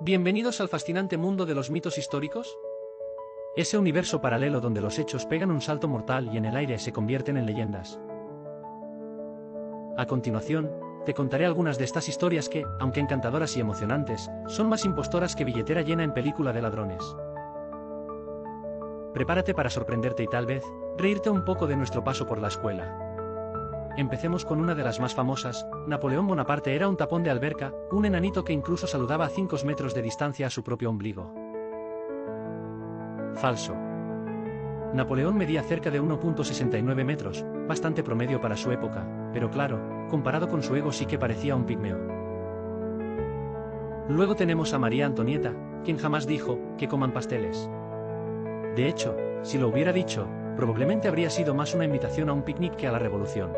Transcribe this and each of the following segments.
Bienvenidos al fascinante mundo de los mitos históricos. Ese universo paralelo donde los hechos pegan un salto mortal y en el aire se convierten en leyendas. A continuación, te contaré algunas de estas historias que, aunque encantadoras y emocionantes, son más impostoras que billetera llena en película de ladrones. Prepárate para sorprenderte y tal vez, reírte un poco de nuestro paso por la escuela. Empecemos con una de las más famosas. Napoleón Bonaparte era un tapón de alberca, un enanito que incluso saludaba a 5 metros de distancia a su propio ombligo. Falso. Napoleón medía cerca de 1,69 metros, bastante promedio para su época, pero claro, comparado con su ego sí que parecía un pigmeo. Luego tenemos a María Antonieta, quien jamás dijo que coman pasteles. De hecho, si lo hubiera dicho, probablemente habría sido más una invitación a un picnic que a la revolución.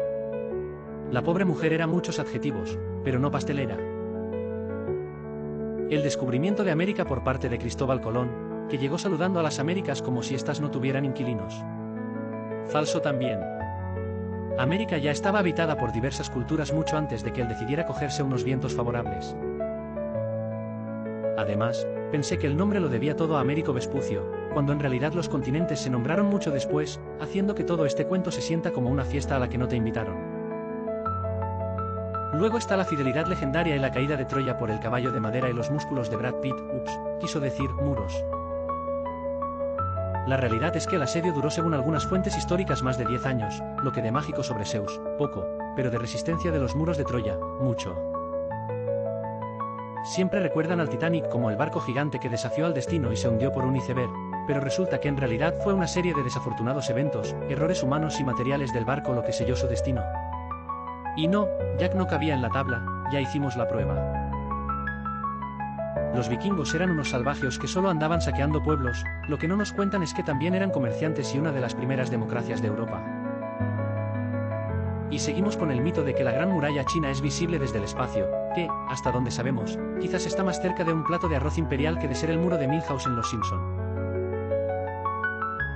La pobre mujer era muchos adjetivos, pero no pastelera. El descubrimiento de América por parte de Cristóbal Colón, que llegó saludando a las Américas como si éstas no tuvieran inquilinos. Falso también. América ya estaba habitada por diversas culturas mucho antes de que él decidiera cogerse unos vientos favorables. Además, pensé que el nombre lo debía todo a Américo Vespucio, cuando en realidad los continentes se nombraron mucho después, haciendo que todo este cuento se sienta como una fiesta a la que no te invitaron. Luego está la fidelidad legendaria y la caída de Troya por el caballo de madera y los músculos de Brad Pitt. Quiso decir muros. La realidad es que el asedio duró según algunas fuentes históricas más de 10 años, lo que de mágico sobre Zeus, poco, pero de resistencia de los muros de Troya, mucho. Siempre recuerdan al Titanic como el barco gigante que desafió al destino y se hundió por un iceberg, pero resulta que en realidad fue una serie de desafortunados eventos, errores humanos y materiales del barco lo que selló su destino. Y no, Jack no cabía en la tabla, ya hicimos la prueba. Los vikingos eran unos salvajes que solo andaban saqueando pueblos, lo que no nos cuentan es que también eran comerciantes y una de las primeras democracias de Europa. Y seguimos con el mito de que la Gran Muralla China es visible desde el espacio, que, hasta donde sabemos, quizás está más cerca de un plato de arroz imperial que de ser el muro de Milhouse en Los Simpson.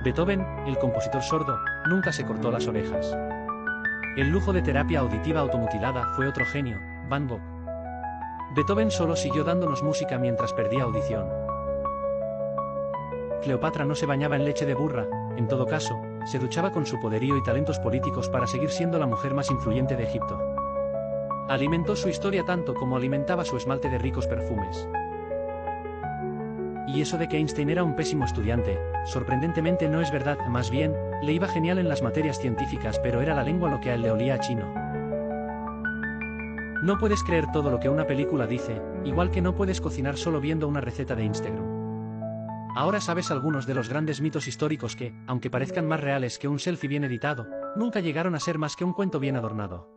Beethoven, el compositor sordo, nunca se cortó las orejas. El lujo de terapia auditiva automutilada fue otro genio, Van Gogh. Beethoven solo siguió dándonos música mientras perdía audición. Cleopatra no se bañaba en leche de burra, en todo caso, se duchaba con su poderío y talentos políticos para seguir siendo la mujer más influyente de Egipto. Alimentó su historia tanto como alimentaba su esmalte de ricos perfumes. Y eso de que Einstein era un pésimo estudiante, sorprendentemente no es verdad, más bien, le iba genial en las materias científicas pero era la lengua lo que a él le olía a chino. No puedes creer todo lo que una película dice, igual que no puedes cocinar solo viendo una receta de Instagram. Ahora sabes algunos de los grandes mitos históricos que, aunque parezcan más reales que un selfie bien editado, nunca llegaron a ser más que un cuento bien adornado.